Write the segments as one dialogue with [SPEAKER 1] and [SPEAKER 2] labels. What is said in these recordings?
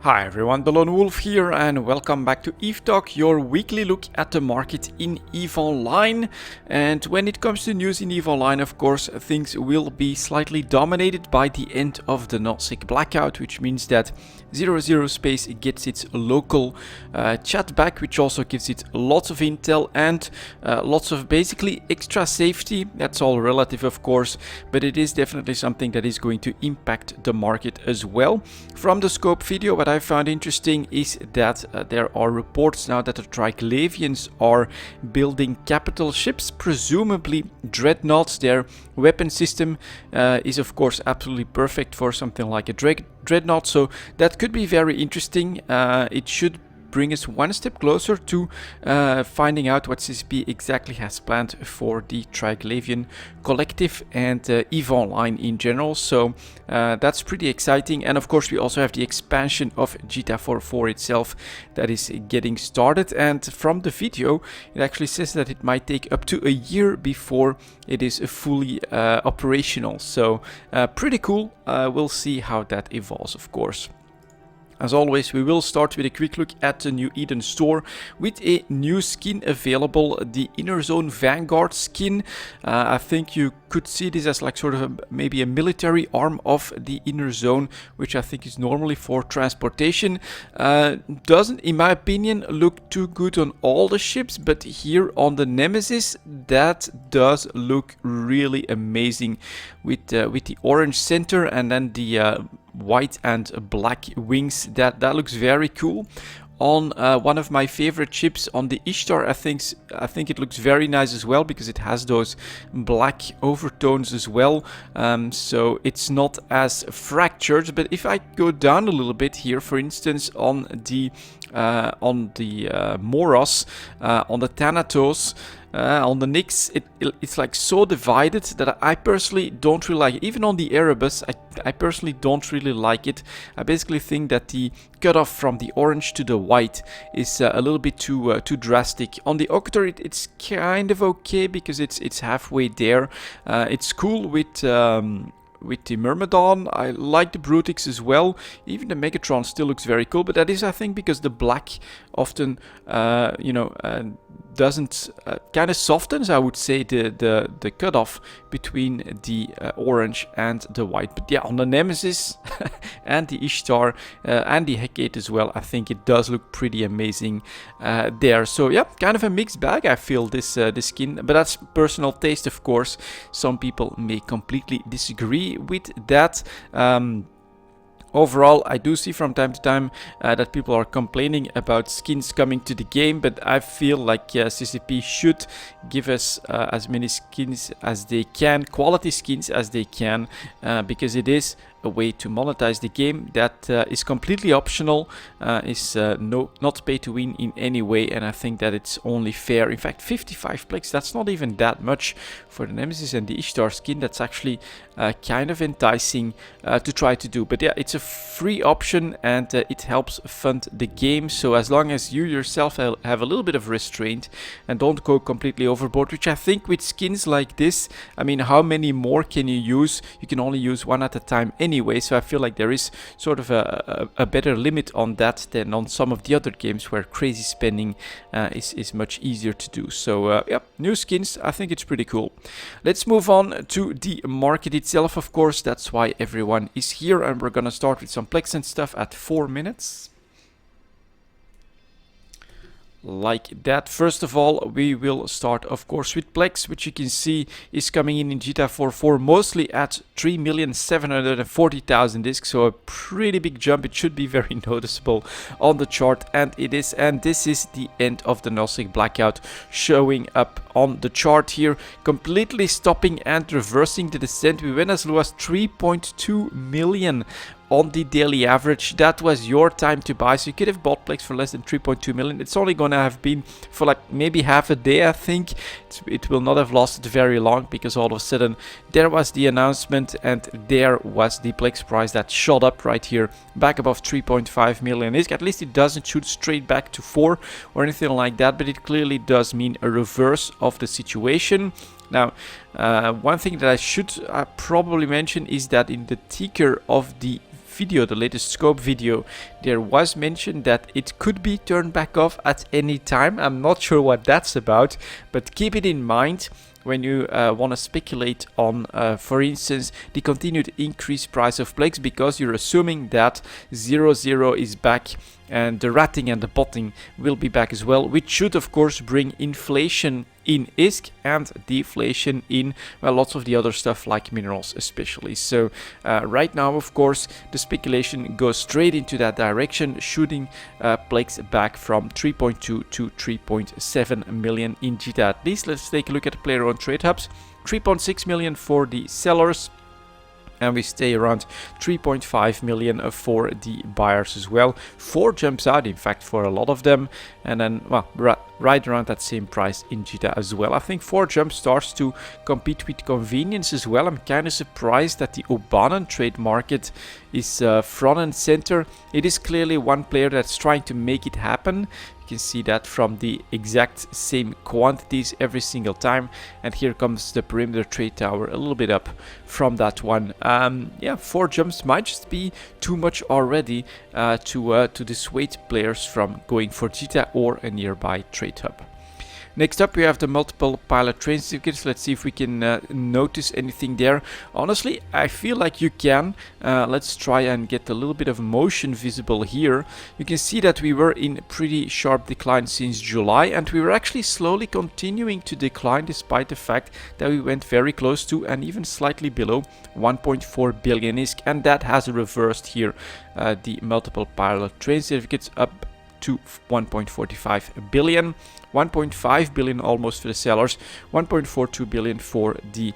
[SPEAKER 1] Hi everyone, delonewolf here and welcome back to EVE Talk, your weekly look at the market in EVE Online. And when it comes to news in EVE Online, of course, things will be slightly dominated by the end of the Gnostic blackout, which means that 00 Space gets its local chat back, which also gives it lots of intel and lots of basically extra safety. That's all relative, of course, but it is definitely something that is going to impact the market as well. From the scope video, what I found interesting is that there are reports now that the Triglavians are building capital ships, presumably dreadnoughts. Their weapon system is of course absolutely perfect for something like a dreadnought, so that could be very interesting. It should bring us one step closer to finding out what CCP exactly has planned for the Triglavian collective and EVE Online in general. So that's pretty exciting. And of course we also have the expansion of GTA 4 itself that is getting started. And from the video it actually says that it might take up to a year before it is fully operational. So pretty cool. We'll see how that evolves, of course. As always, we will start with a quick look at the New Eden store with a new skin available, the Inner Zone Vanguard skin. I think you could see this as like sort of maybe a military arm of the Inner Zone, which I think is normally for transportation. Doesn't, in my opinion, look too good on all the ships, but here on the Nemesis, that does look really amazing with the orange center and then the white and black wings. That looks very cool. On one of my favorite ships, on the Ishtar, I think it looks very nice as well, because it has those black overtones as well. So it's not as fractured. But if I go down a little bit here, for instance, on the Moros, on the Thanatos, on the Nyx, it's like so divided that I personally don't really like it. Even on the Erebus, I personally don't really like it. I basically think that the cutoff from the orange to the white is a little bit too drastic. On the Octor, it's kind of okay because it's halfway there. It's cool with the Myrmidon. I like the Brutix as well. Even the Megatron still looks very cool, but that is, I think, because the black often, doesn't kind of softens, I would say, the cutoff between the orange and the white. But yeah, on the Nemesis and the Ishtar and the Hecate as well, I think it does look pretty amazing there. So yeah, kind of a mixed bag, I feel, this skin, but that's personal taste, of course. Some people may completely disagree with that. Overall, I do see from time to time that people are complaining about skins coming to the game, but I feel like CCP should give us as many skins as they can, quality skins as they can, because it is a way to monetize the game that is completely optional, is not pay to win in any way, and I think that it's only fair. In fact, 55 plex, that's not even that much for the Nemesis and the Ishtar skin. That's actually kind of enticing to try to do. But yeah, it's a free option and it helps fund the game. So as long as you yourself have a little bit of restraint and don't go completely overboard, which I think with skins like this, I mean, how many more can you use? You can only use one at a time anyway, so I feel like there is sort of a better limit on that than on some of the other games where crazy spending is much easier to do. So yeah, new skins, I think it's pretty cool. Let's move on to the market itself. Of course, that's why everyone is here, and we're gonna start with some plex and stuff at 4 minutes. Like that. First of all, we will start, of course, with plex, which you can see is coming in GTA 4 mostly at 3,740,000 discs, so a pretty big jump. It should be very noticeable on the chart, and it is. And this is the end of the Gnostic blackout showing up on the chart here, completely stopping and reversing the descent. We went as low as 3.2 million on the daily average. That was your time to buy, so you could have bought plex for less than 3.2 million. It's only gonna have been for like maybe half a day, I think. It will not have lasted very long, because all of a sudden there was the announcement and there was the plex price that shot up right here back above 3.5 million. At least it doesn't shoot straight back to 4 or anything like that, but it clearly does mean a reverse of the situation. Now, one thing that I should probably mention is that in the ticker of the video, the latest scope video, there was mentioned that it could be turned back off at any time. I'm not sure what that's about, but keep it in mind when you want to speculate on, for instance, the continued increased price of plex, because you're assuming that 0.0 is back and the ratting and the botting will be back as well, which should of course bring inflation in ISK and deflation in, well, lots of the other stuff like minerals especially. So right now, of course, the speculation goes straight into that direction, shooting plex back from 3.2 to 3.7 million in JITA at least. Let's take a look at the player on trade hubs. 3.6 million for the sellers, and we stay around 3.5 million for the buyers as well. 4 jumps out, in fact, for a lot of them, and then, well, right around that same price in JITA as well. I think 4 jump starts to compete with convenience as well. I'm kind of surprised that the Obanan trade market is front and center. It is clearly one player that's trying to make it happen. You can see that from the exact same quantities every single time. And here comes the perimeter trade tower a little bit up from that one. Yeah, 4 jumps might just be too much already to dissuade players from going for JITA or a nearby trade hub. Next up, we have the multiple pilot train certificates. Let's see if we can notice anything there. Honestly, I feel like you can. Let's try and get a little bit of motion visible here. You can see that we were in pretty sharp decline since July, and we were actually slowly continuing to decline despite the fact that we went very close to and even slightly below 1.4 billion ISK, and that has reversed here. The multiple pilot train certificates up to 1.45 billion, 1.5 billion almost for the sellers, 1.42 billion for the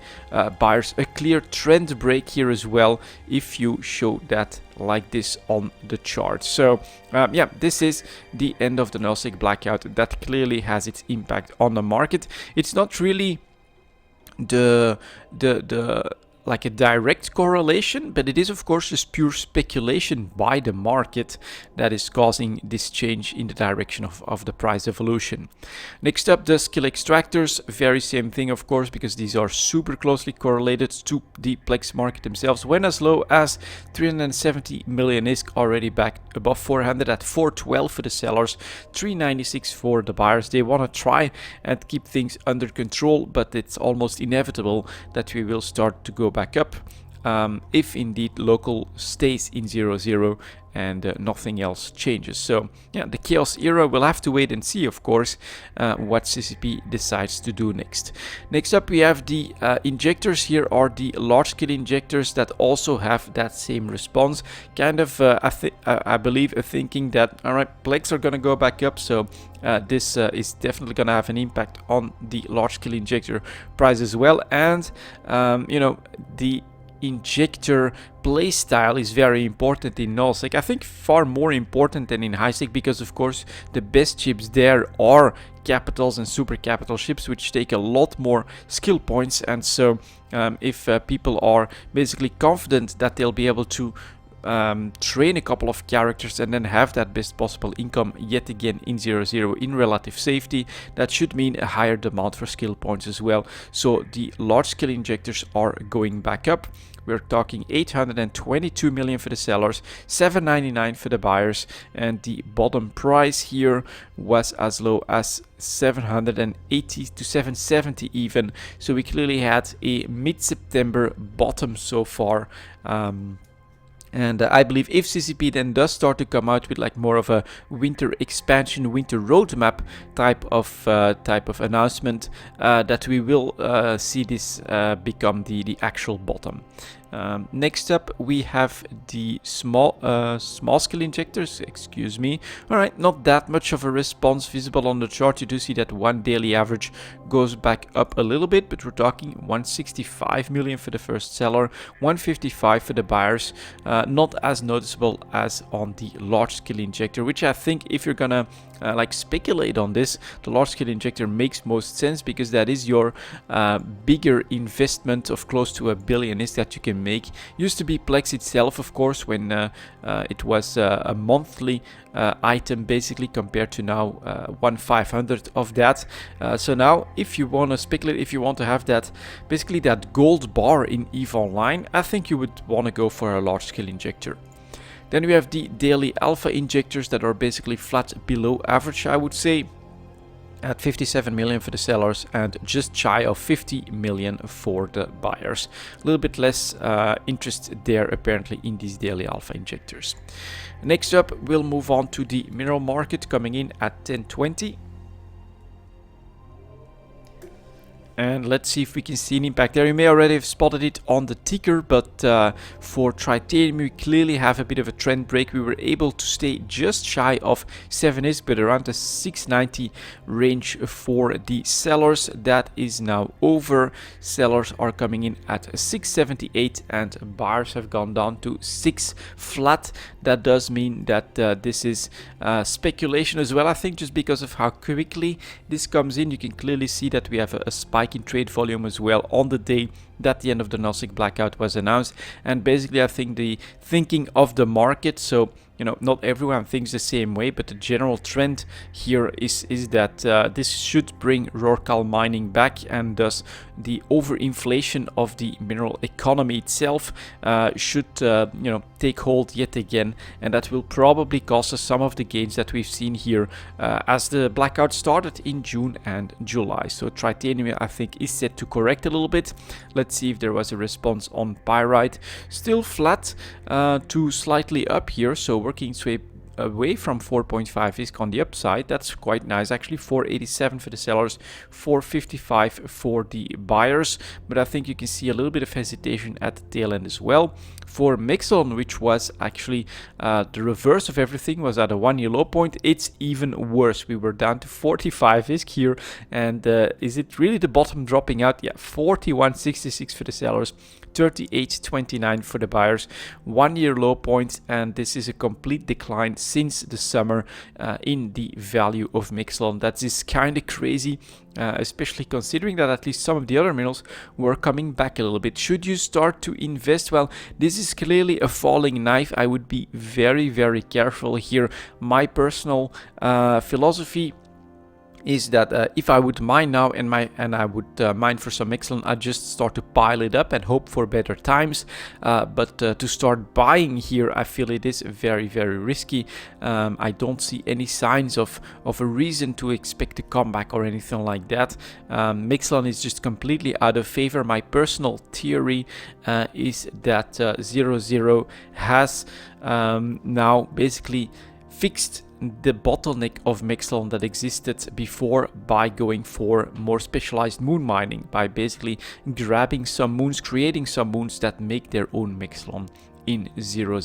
[SPEAKER 1] buyers. A clear trend break here as well if you show that like this on the chart. So yeah, this is the end of the nullsec blackout. That clearly has its impact on the market. It's not really the like a direct correlation, but it is of course just pure speculation by the market that is causing this change in the direction of the price evolution. Next up, the skill extractors. Very same thing, of course, because these are super closely correlated to the plex market themselves. Went as low as 370 million ISK, already back above 400 at 412 for the sellers, 396 for the buyers. They want to try and keep things under control, but it's almost inevitable that we will start to go back up if indeed local stays in 0.0 and nothing else changes. So yeah, the chaos era, will have to wait and see, of course, what CCP decides to do next. Next up, we have the injectors. Here are the large scale injectors that also have that same response. Kind of, I believe, thinking that, all right, plex are going to go back up, so this is definitely going to have an impact on the large scale injector price as well. And you know, the injector playstyle is very important in nullsec. I think far more important than in highsec, because of course the best ships there are capitals and super capital ships, which take a lot more skill points. And so if people are basically confident that they'll be able to train a couple of characters and then have that best possible income yet again in 0.0 in relative safety, that should mean a higher demand for skill points as well. So the large scale injectors are going back up. We're talking 822 million for the sellers, 799 for the buyers, and the bottom price here was as low as 780 to 770 even. So we clearly had a mid-September bottom so far. And I believe if CCP then does start to come out with like more of a winter expansion, winter roadmap type of announcement, that we will see this become the actual bottom. Next up, we have the small scale injectors. Excuse me. All right, not that much of a response visible on the chart. You do see that one daily average goes back up a little bit, but we're talking 165 million for the first seller, 155 for the buyers. Not as noticeable as on the large scale injector, which I think if you're gonna like speculate on this, the large scale injector makes most sense, because that is your bigger investment of close to $1 billion is that you can make. Used to be plex itself, of course, when it was a monthly item basically, compared to now 1/500 of that. So now if you want to speculate, if you want to have that basically that gold bar in EVE Online, I think you would want to go for a large scale injector. Then we have the daily alpha injectors that are basically flat below average, I would say, at 57 million for the sellers and just shy of 50 million for the buyers. A little bit less interest there apparently in these daily alpha injectors. Next up, we'll move on to the mineral market, coming in at 1020. And let's see if we can see an impact there. You may already have spotted it on the ticker, but for titanium we clearly have a bit of a trend break. We were able to stay just shy of 7 ISK, but around the 690 range for the sellers. That is now over. Sellers are coming in at 678 and buyers have gone down to 6 flat. That does mean that this is speculation as well, I think, just because of how quickly this comes in. You can clearly see that we have a spike in trade volume as well on the day that the end of the Nasdaq blackout was announced. And basically I think the thinking of the market, so you know, not everyone thinks the same way, but the general trend here is that this should bring Rorcal mining back, and thus the overinflation of the mineral economy itself should you know, take hold yet again, and that will probably cost us some of the gains that we've seen here as the blackout started in June and July. So titanium, I think, is set to correct a little bit. Let's see if there was a response on pyrite. Still flat to slightly up here, so working its way away from 4.5 ISK on the upside. That's quite nice actually. 487 for the sellers, 455 for the buyers, but I think you can see a little bit of hesitation at the tail end as well. For Mexon, which was actually the reverse of everything, was at a 1-year low point, it's even worse. We were down to 45 ISK here, and is it really the bottom dropping out? Yeah, 41.66 for the sellers, 38.29 for the buyers. 1-year low point, and this is a complete decline since the summer in the value of Mexon. That is kind of crazy, especially considering that at least some of the other minerals were coming back a little bit. Should you start to invest? Well, this is clearly a falling knife. I would be very, very careful here. My personal philosophy is that if I would mine now and I would mine for some Mexon, I'd just start to pile it up and hope for better times. But to start buying here, I feel it is very, very risky. I don't see any signs of a reason to expect a comeback or anything like that. Mexon is just completely out of favor. My personal theory is that 00 has now basically fixed the bottleneck of Mexon that existed before by going for more specialized moon mining, by basically grabbing some moons, creating some moons that make their own Mexon in 00.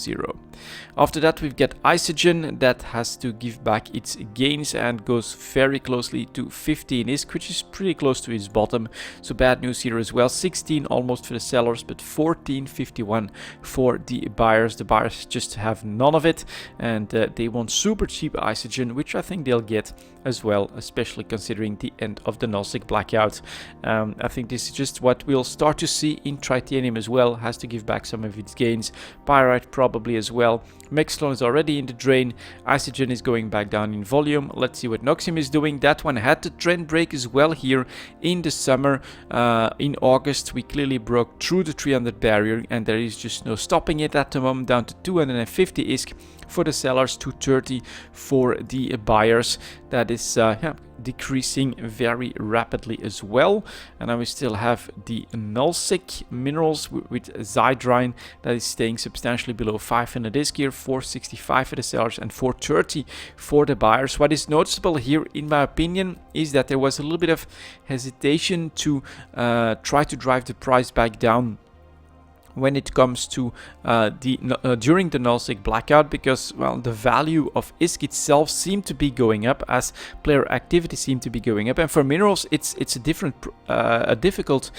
[SPEAKER 1] After that, we've got Isogen that has to give back its gains and goes very closely to 15 ISK, which is pretty close to its bottom. So bad news here as well. 16 almost for the sellers, but 14.51 for the buyers. The buyers just have none of it, and they want super cheap Isogen, which I think they'll get as well, especially considering the end of the Nasdaq blackout. I think this is just what we'll start to see in titanium as well. Has to give back some of its gains. Pyrite probably as well. Mexon is already in the drain. Isogen is going back down in volume. Let's see what Noxium is doing. That one had the trend break as well here in the summer. In August, we clearly broke through the 300 barrier, and there is just no stopping it at the moment. Down to 250 ISK for the sellers, 230 for the buyers. That is decreasing very rapidly as well. And then we still have the nullsec minerals with Zydrine that is staying substantially below 500 ISK here, 465 for the sellers and 430 for the buyers. What is noticeable here, in my opinion, is that there was a little bit of hesitation to try to drive the price back down when it comes to during the Nasdaq blackout, because, well, the value of ISK itself seemed to be going up as player activity seemed to be going up. And for minerals, it's a difficult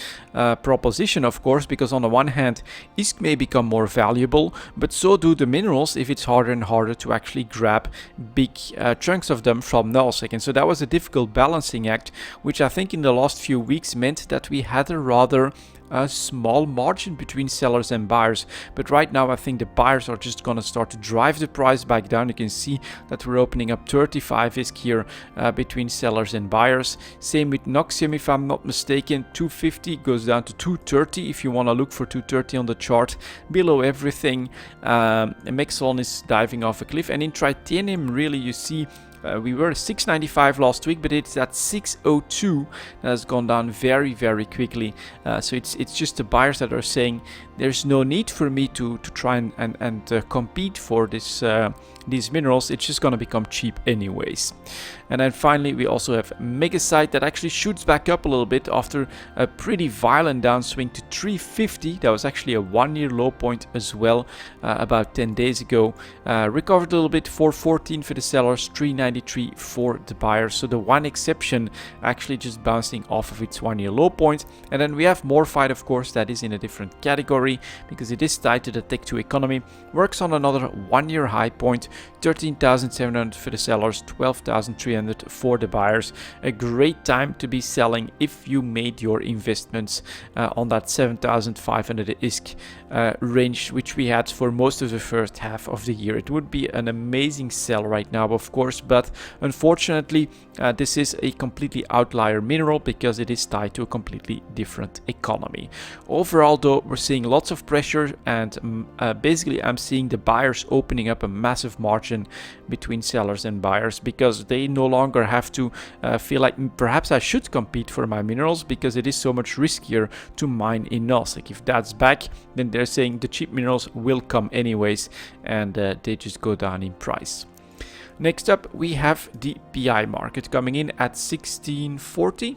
[SPEAKER 1] proposition, of course, because on the one hand, ISK may become more valuable, but so do the minerals if it's harder and harder to actually grab big chunks of them from Nasdaq. And so that was a difficult balancing act, which I think in the last few weeks meant that we had a rather a small margin between sellers and buyers, but right now I think the buyers are just gonna start to drive the price back down. You can see that we're opening up 35 ISK here between sellers and buyers. Same with Noxium, if I'm not mistaken. 250 goes down to 230 if you want to look for 230 on the chart. Below everything, Mexalon is diving off a cliff, and in Titanium really you see we were 695 last week, but it's at 602 that has gone down very, very quickly. So it's just the buyers that are saying there's no need for me to try and compete for this these minerals. It's just going to become cheap anyways. And then finally we also have Megasite that actually shoots back up a little bit after a pretty violent downswing to 350. That was actually a 1-year low point as well about 10 days ago. Recovered a little bit, 414 for the sellers, 393 for the buyers. So the one exception actually just bouncing off of its 1-year low point. And then we have Morphite, of course, that is in a different category because it is tied to the Tech 2 economy. Works on another 1-year high point, 13,700 for the sellers, 12,300 for the buyers. A great time to be selling if you made your investments on that 7,500 ISK range, which we had for most of the first half of the year. It would be an amazing sell right now, of course, but unfortunately this is a completely outlier mineral because it is tied to a completely different economy. Overall though, we're seeing lots of pressure, and basically I'm seeing the buyers opening up a massive margin between sellers and buyers because they no longer have to feel like perhaps I should compete for my minerals because it is so much riskier to mine in NOS. Like if that's back, then they're saying the cheap minerals will come anyways, and they just go down in price. Next up we have the PI market coming in at 1640.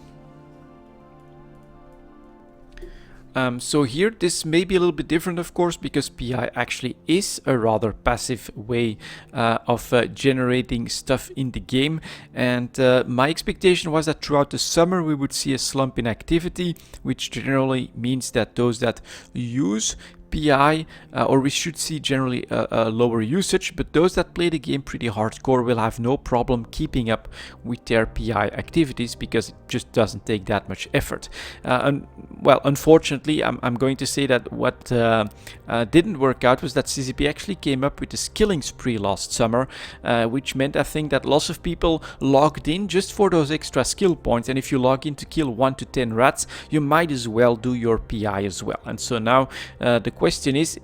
[SPEAKER 1] So here this may be a little bit different, of course, because PI actually is a rather passive way of generating stuff in the game, and my expectation was that throughout the summer we would see a slump in activity, which generally means that those that use PI, or we should see generally a lower usage, but those that play the game pretty hardcore will have no problem keeping up with their PI activities because it just doesn't take that much effort. Well, unfortunately, I'm going to say that what didn't work out was that CCP actually came up with a skilling spree last summer, which meant I think that lots of people logged in just for those extra skill points, and if you log in to kill 1 to 10 rats, you might as well do your PI as well. And so now the question is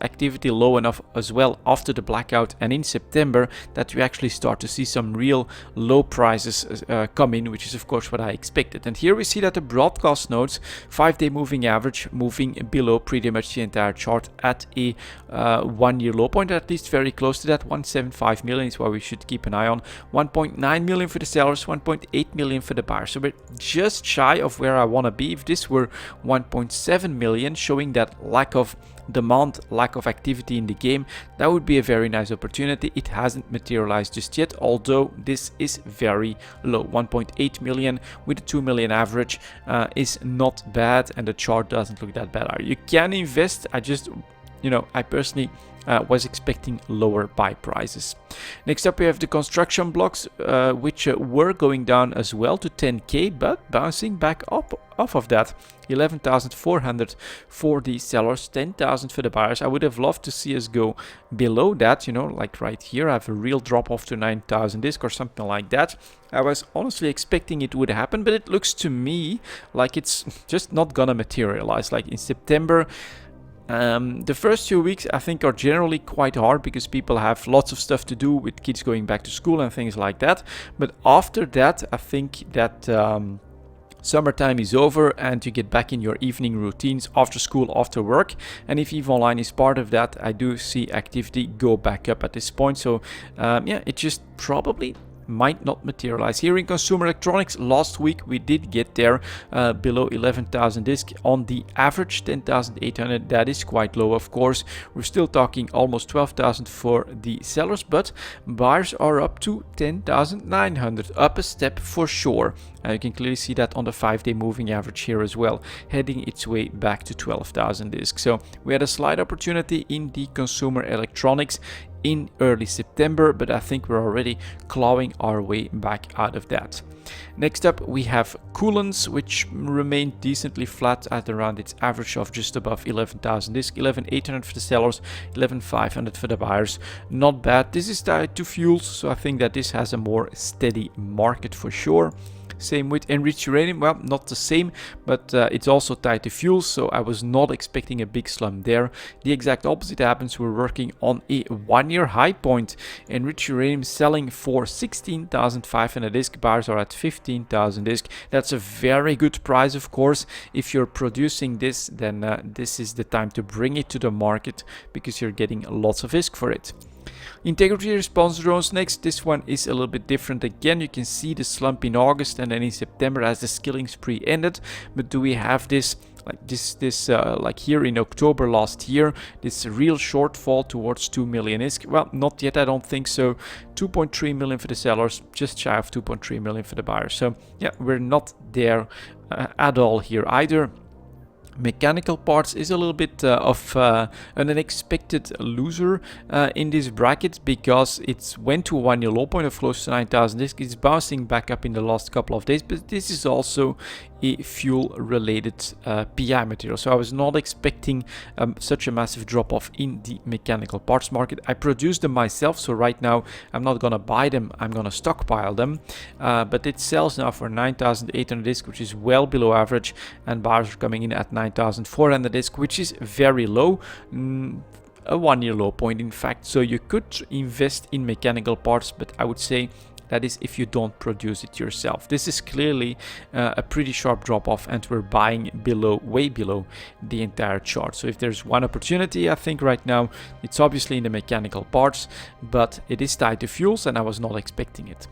[SPEAKER 1] activity low enough as well after the blackout and in September that we actually start to see some real low prices come in, which is of course what I expected. And here we see that the broadcast nodes 5-day moving average moving below pretty much the entire chart at a 1-year low point, at least very close to that. 175 million is what we should keep an eye on. 1.9 million for the sellers, 1.8 million for the buyers. So we're just shy of where I want to be. If this were 1.7 million, showing that lack of demand, lack of activity in the game, that would be a very nice opportunity. It hasn't materialized just yet, although this is very low. 1.8 million with a 2 million average is not bad, and the chart doesn't look that bad. You can invest. I personally was expecting lower buy prices. Next up we have the construction blocks, which were going down as well to 10k, but bouncing back up off of that. 11,400 for the sellers, 10,000 for the buyers. I would have loved to see us go below that, like right here I have a real drop off to 9,000 ISK or something like that. I was honestly expecting it would happen, but it looks to me like it's just not gonna materialize. Like in September, the first few weeks I think are generally quite hard because people have lots of stuff to do with kids going back to school and things like that. But after that, I think that summertime is over and you get back in your evening routines after school, after work. And if EVE Online is part of that, I do see activity go back up at this point. So yeah, it just probably might not materialize. Here in consumer electronics, last week we did get there below 11,000 ISK on the average, 10,800. That is quite low, of course. We're still talking almost 12,000 for the sellers, but buyers are up to 10,900, up a step for sure. You can clearly see that on the 5-day moving average here as well, heading its way back to 12,000 ISK. So we had a slight opportunity in the consumer electronics. in early September, but I think we're already clawing our way back out of that. Next up, we have coolants, which remained decently flat at around its average of just above 11,000 disk, 11,800 for the sellers, 11,500 for the buyers. Not bad. This is tied to fuels, so I think that this has a more steady market for sure. Same with enriched uranium, well, not the same, but it's also tied to fuel, so I was not expecting a big slump there. The exact opposite happens. We're working on a 1-year high point. Enriched uranium selling for 16,500 disk, buyers are at 15,000 disk. That's a very good price, of course. If you're producing this, then this is the time to bring it to the market, because you're getting lots of disk for it. Integrity response drones next. This one is a little bit different. Again, you can see the slump in August and then in September as the skilling spree ended. But do we have this like here in October last year, this real shortfall towards 2 million ISK? Well, not yet, I don't think so. 2.3 million for the sellers, just shy of 2.3 million for the buyers. So yeah, we're not there at all here either. Mechanical parts is a little bit of an unexpected loser in this bracket, because it went to a 1-year low point of close to 9,000 disk. It's bouncing back up in the last couple of days, but this is also a fuel related PI material, so I was not expecting such a massive drop off in the mechanical parts market. I produce them myself, so right now I'm not gonna buy them, I'm gonna stockpile them, but it sells now for 9,800 disk, which is well below average, and buyers are coming in at 9,400 disk, which is very low. A 1-year low point, in fact. So you could invest in mechanical parts, but I would say that is if you don't produce it yourself. This is clearly a pretty sharp drop off, and we're buying below, way below the entire chart. So if there's one opportunity, I think right now it's obviously in the mechanical parts, but it is tied to fuels and I was not expecting it.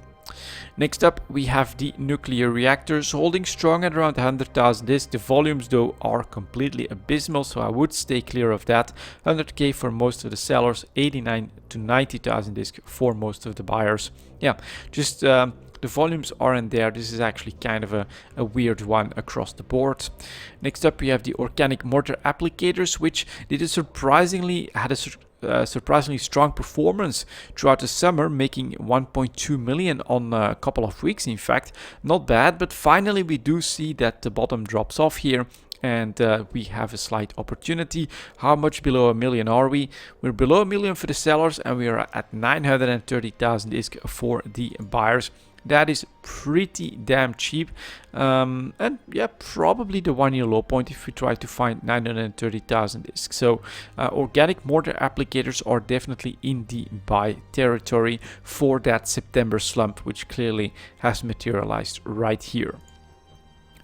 [SPEAKER 1] Next up, we have the nuclear reactors holding strong at around 100,000 disk. The volumes though are completely abysmal, so I would stay clear of that. 100k for most of the sellers, 89 to 90,000 disk for most of the buyers. Yeah, just the volumes aren't there. This is actually kind of a weird one across the board. Next up, we have the organic mortar applicators, which did a surprisingly strong performance throughout the summer, making 1.2 million on a couple of weeks. In fact, not bad, but finally we do see that the bottom drops off here, and we have a slight opportunity. How much below a million are we? We're below a million for the sellers, and we are at 930,000 disk for the buyers. That is pretty damn cheap, and yeah, probably the 1-year low point if we try to find 930,000 disks. So organic mortar applicators are definitely in the buy territory for that September slump, which clearly has materialized right here.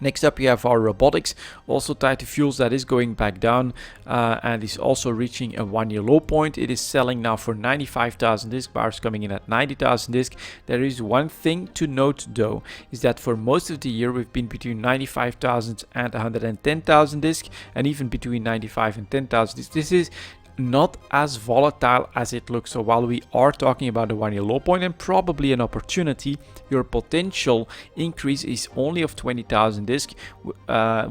[SPEAKER 1] Next up, you have our robotics, also tied to fuels, that is going back down and is also reaching a 1-year low point. It is selling now for 95,000 disk, buyers coming in at 90,000 disk. There is one thing to note though, is that for most of the year we've been between 95,000 and 110,000 disk, and even between 95 and 10,000 disk. This is not as volatile as it looks. So while we are talking about a 1-year low point and probably an opportunity, your potential increase is only of 20,000 disk,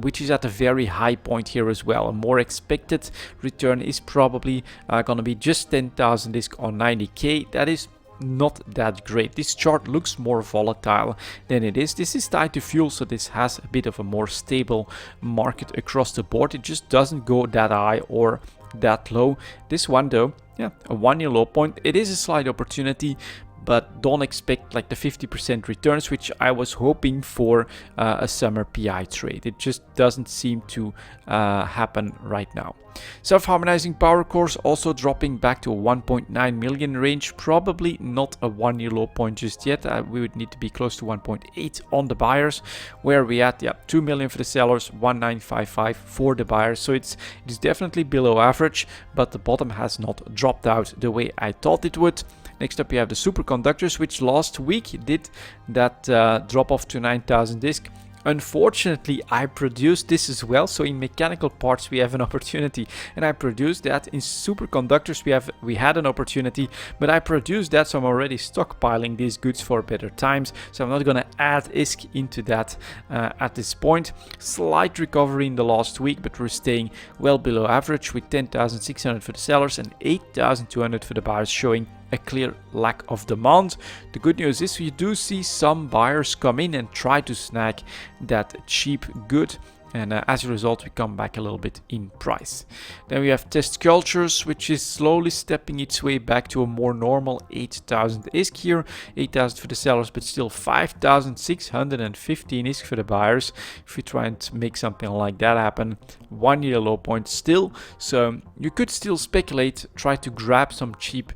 [SPEAKER 1] which is at a very high point here as well. A more expected return is probably going to be just 10,000 disk on 90k. That is not that great. This chart looks more volatile than it is. This is tied to fuel, so this has a bit of a more stable market across the board. It just doesn't go that high or that low. This one though, yeah, a 1-year low point. It is a slight opportunity, but don't expect like the 50% returns, which I was hoping for a summer PI trade. It just doesn't seem to happen right now. Self-harmonizing power cores also dropping back to a 1.9 million range. Probably not a 1-year low point just yet. We would need to be close to 1.8 on the buyers. Where are we at? Yeah, 2 million for the sellers, 1,955 for the buyers. So it is definitely below average, but the bottom has not dropped out the way I thought it would. Next up, you have the superconductors, which last week did that drop off to 9,000 disk. Unfortunately, I produced this as well. So in mechanical parts, we have an opportunity, and I produced that. In superconductors, we had an opportunity, but I produced that, so I'm already stockpiling these goods for better times. So I'm not gonna add ISK into that at this point. Slight recovery in the last week, but we're staying well below average with 10,600 for the sellers and 8,200 for the buyers, showing a clear lack of demand. The good news is we do see some buyers come in and try to snag that cheap good, and as a result we come back a little bit in price. Then we have test cultures, which is slowly stepping its way back to a more normal 8,000 ISK here, 8,000 for the sellers, but still 5,615 ISK for the buyers. If we try and make something like that happen, 1 year low point still, so you could still speculate, try to grab some cheap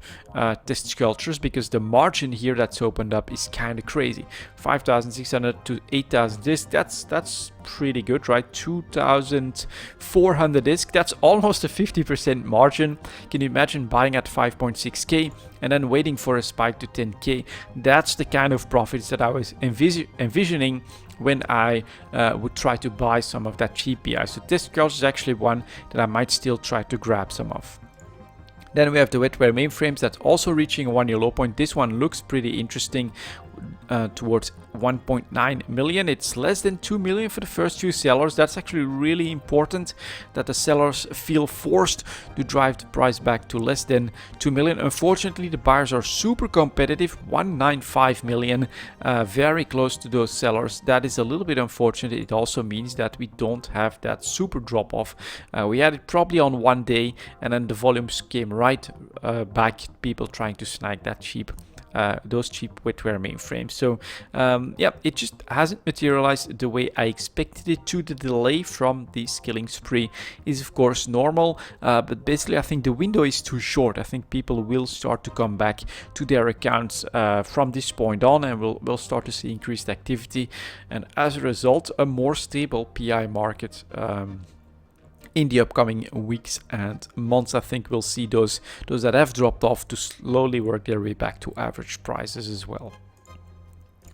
[SPEAKER 1] test sculptures, because the margin here that's opened up is kind of crazy. 5,600 to 8,000 ISK, that's pretty good, right? 2,400 ISK, that's almost a 50% margin. Can you imagine buying at 5.6k and then waiting for a spike to 10k? That's the kind of profits that I was envisioning when I would try to buy some of that cheap PI. So test sculpture is actually one that I might still try to grab some of. Then we have the wetware mainframes that's also reaching a 1 year low point. This one looks pretty interesting, towards 1.9 million. It's less than 2 million for the first few sellers. That's actually really important, that the sellers feel forced to drive the price back to less than 2 million. Unfortunately, the buyers are super competitive, 195 million, very close to those sellers. That is a little bit unfortunate. It also means that we don't have that super drop off. We had it probably on one day, and then the volumes came right back, people trying to snag that cheap those cheap wetware mainframes. So yeah, it just hasn't materialized the way I expected it to. The delay from the skilling spree is of course normal, but basically I think the window is too short. I think people will start to come back to their accounts from this point on, and we'll start to see increased activity, and as a result a more stable PI market in the upcoming weeks and months. I think we'll see those that have dropped off to slowly work their way back to average prices as well.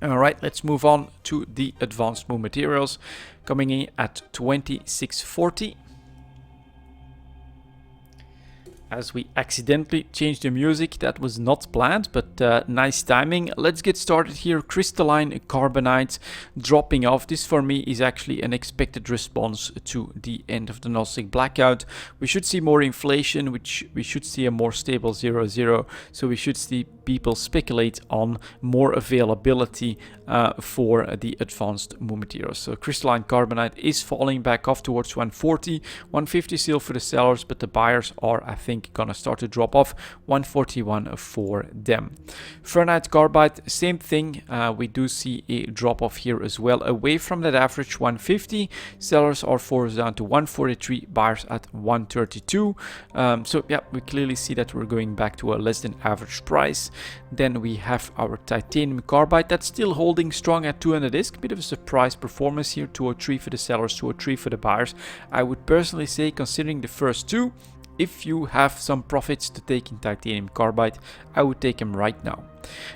[SPEAKER 1] All right, let's move on to the advanced moon materials, coming in at 2640. As we accidentally changed the music, that was not planned, but nice timing. Let's get started here. Crystalline carbonite dropping off. This for me is actually an expected response to the end of the Gnostic blackout. We should see more inflation, which we should see a more stable 0-0. So we should see people speculate on more availability for the advanced moon materials. So crystalline carbonite is falling back off towards 140, 150 still for the sellers, but the buyers are, I think, gonna start to drop off. 141 for them. Ferrite carbide, same thing. We do see a drop off here as well, away from that average 150. Sellers are forced down to 143, buyers at 132. So yeah, we clearly see that we're going back to a less than average price. Then we have our titanium carbide that's still holding strong at 200 ISK. Bit of a surprise performance here. 203 for the sellers, 203 for the buyers. I would personally say, considering the first two, if you have some profits to take in titanium carbide, I would take them right now.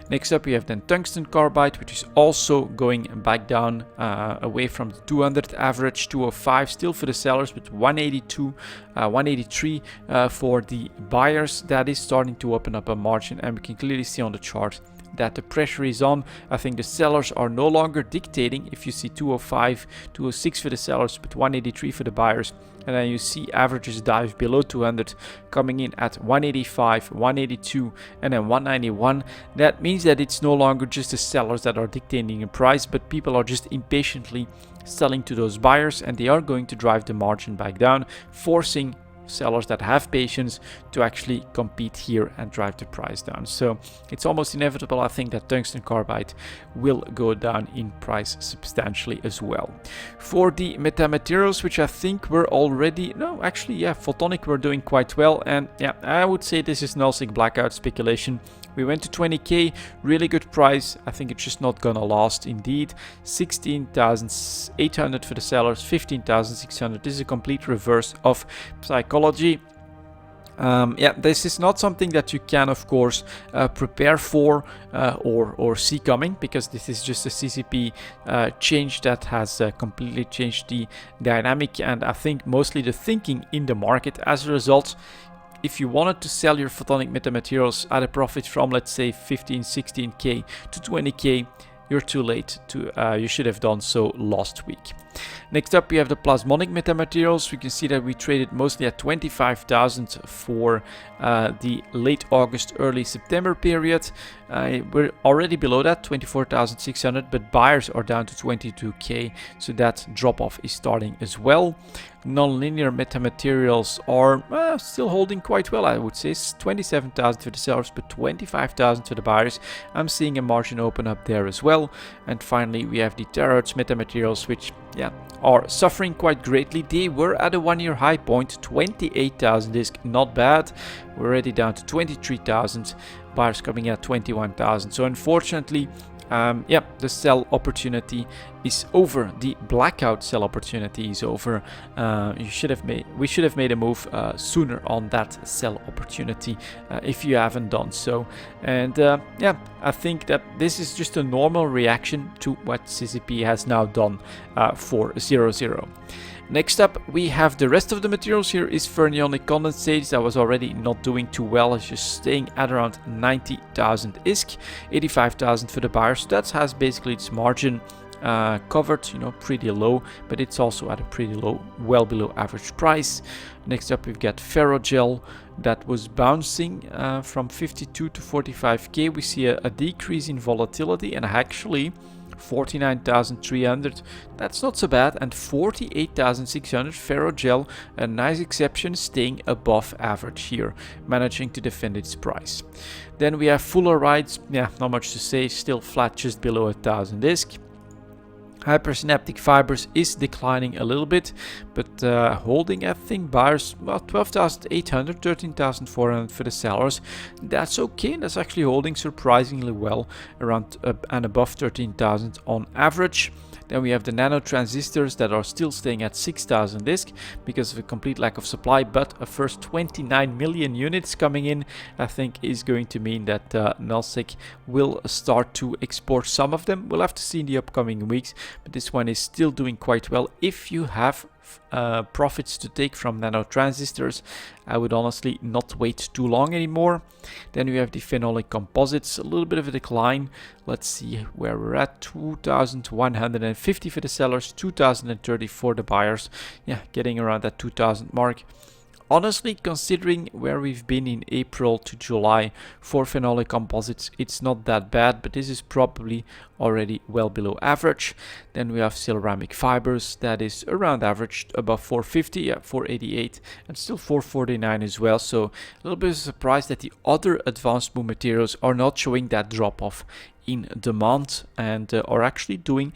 [SPEAKER 1] Next up, we have then tungsten carbide, which is also going back down away from the 200 average. 205 still for the sellers, but 182, 183 for the buyers. That is starting to open up a margin, and we can clearly see on the chart that the pressure is on. I think the sellers are no longer dictating. If you see 205, 206 for the sellers, but 183 for the buyers, and then you see averages dive below 200, coming in at 185, 182, and then 191. That means that it's no longer just the sellers that are dictating a price, but people are just impatiently selling to those buyers, and they are going to drive the margin back down, forcing sellers that have patience to actually compete here and drive the price down. So it's almost inevitable, I think, that tungsten carbide will go down in price substantially as well. For the metamaterials, which I think were already, no, actually, yeah, photonic were doing quite well, and yeah, I would say this is Gnostic blackout speculation. We went to 20k, really good price. I think it's just not gonna last indeed. 16,800 for the sellers, 15,600. This is a complete reverse of psychology. Yeah, this is not something that you can, of course, prepare for or see coming, because this is just a CCP change that has completely changed the dynamic and I think mostly the thinking in the market. As a result, if you wanted to sell your photonic metamaterials at a profit from, let's say, 15, 16k to 20k, you're too late. You should have done so last week. Next up, we have the plasmonic metamaterials. We can see that we traded mostly at 25,000 for the late August, early September period. We're already below that, 24,600, but buyers are down to 22k, so that drop off is starting as well. Non-linear metamaterials are still holding quite well, I would say. It's 27,000 for the sellers, but 25,000 for the buyers. I'm seeing a margin open up there as well. And finally, we have the terahertz metamaterials, which are suffering quite greatly. They were at a 1-year high point, 28,000 disk, not bad. We're already down to 23,000. Buyers coming at 21,000. So unfortunately, the sell opportunity is over. The blackout sell opportunity is over. We should have made a move sooner on that sell opportunity if you haven't done so. And I think that this is just a normal reaction to what CCP has now done for 0.0. Next up, we have the rest of the materials. Here is fermionic condensate. That was already not doing too well. It's just staying at around 90,000 ISK, 85,000 for the buyers. So that has basically its margin covered, pretty low, but it's also at a pretty low, well below average price. Next up, we've got ferrogel that was bouncing from 52 to 45k. We see a decrease in volatility, and actually 49,300, that's not so bad, and 48,600 ferrogel, a nice exception, staying above average here, managing to defend its price. Then we have fullerenes, not much to say, still flat, just below 1,000 ISK. Hypersynaptic fibers is declining a little bit, but holding, I think, buyers, well, 12,800, 13,400 for the sellers. That's okay. That's actually holding surprisingly well, around and above 13,000 on average. Then we have the nano transistors that are still staying at 6,000 ISK because of a complete lack of supply, but a first 29 million units coming in, I think, is going to mean that Nelsec will start to export some of them. We'll have to see in the upcoming weeks, but this one is still doing quite well. If you have profits to take from nano transistors, I would honestly not wait too long anymore. Then we have the phenolic composites, a little bit of a decline. Let's see where we're at. 2,150 for the sellers, 2,030 for the buyers. Getting around that 2,000 mark. Honestly, considering where we've been in April to July for phenolic composites, it's not that bad, but this is probably already well below average. Then we have ceramic fibers, that is around average, above 450, 488, and still 449 as well. So a little bit of a surprise that the other advanced moon materials are not showing that drop off in demand and are actually doing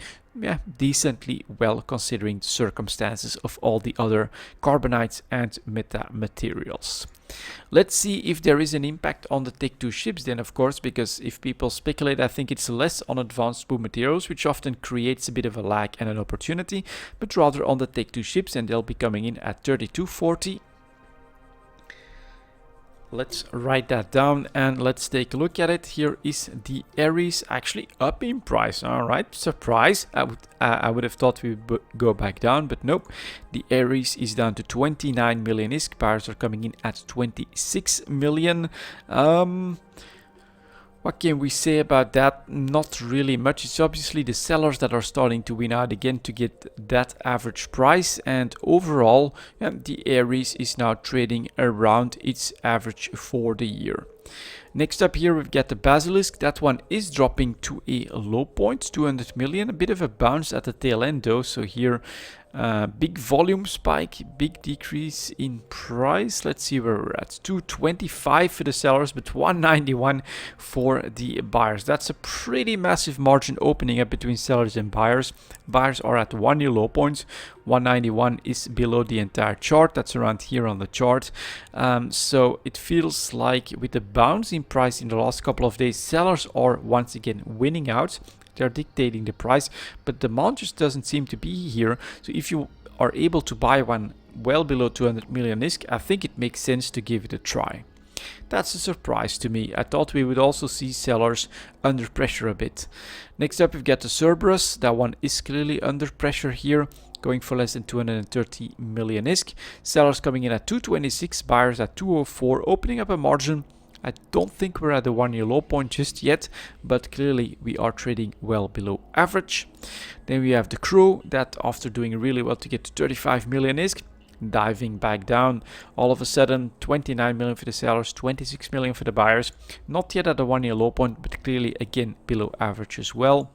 [SPEAKER 1] decently well considering the circumstances of all the other carbonites and metamaterials. Let's see if there is an impact on the Tech 2 ships then, of course, because if people speculate, I think it's less on advanced moon materials, which often creates a bit of a lag and an opportunity, but rather on the Tech 2 ships, and they'll be coming in at 3240. Let's write that down and let's take a look at it. Here is the Aries, actually up in price. All right, surprise. I would have thought we would go back down, but nope. The Aries is down to 29 million ISK. Buyers are coming in at 26 million. What can we say about that? Not really much. It's obviously the sellers that are starting to win out again to get that average price. And overall, the Aries is now trading around its average for the year. Next up here, we've got the Basilisk. That one is dropping to a low point, 200 million. A bit of a bounce at the tail end though. So here, big volume spike, big decrease in price. Let's see where we're at. 225 for the sellers, but 191 for the buyers. That's a pretty massive margin opening up between sellers and buyers. Buyers are at 1-year low points. 191 is below the entire chart. That's around here on the chart. So it feels like with the bounce in price in the last couple of days, sellers are once again winning out. They're dictating the price, but demand just doesn't seem to be here. So if you are able to buy one well below 200 million ISK, I think it makes sense to give it a try. That's a surprise to me. I thought we would also see sellers under pressure a bit. Next up, we've got the Cerberus. That one is clearly under pressure here, going for less than 230 million ISK. Sellers coming in at 226, buyers at 204, opening up a margin. I don't think we're at the 1 year low point just yet, but clearly we are trading well below average. Then we have the Crow, that after doing really well to get to 35 million ISK, diving back down all of a sudden. 29 million for the sellers, 26 million for the buyers. Not yet at the 1 year low point, but clearly again below average as well.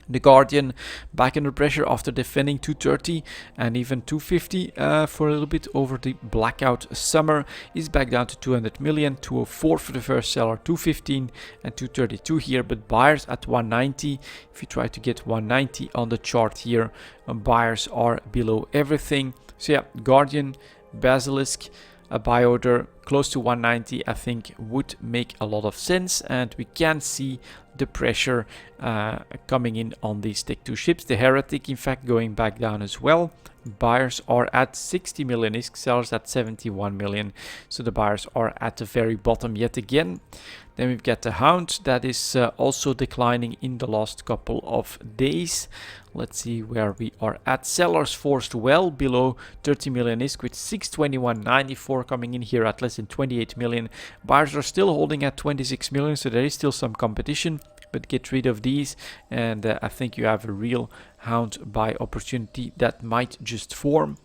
[SPEAKER 1] The Guardian back under pressure after defending 230 and even 250 for a little bit over the blackout summer, is back down to 200 million, 204 for the first seller, 215 and 232 here, but buyers at 190. If you try to get 190 on the chart here, buyers are below everything. So yeah, Guardian, Basilisk, a buy order close to 190 I think would make a lot of sense, and we can see the pressure coming in on these Tech 2 ships. The Heretic in fact going back down as well. Buyers are at 60 million ISK, sellers at 71 million. So the buyers are at the very bottom yet again. Then we've got the Hound that is also declining in the last couple of days. Let's see where we are at. Sellers forced well below 30 million ISK with 621.94 coming in here at less than 28 million. Buyers are still holding at 26 million, so there is still some competition. But get rid of these and I think you have a real Hound buy opportunity that might just form.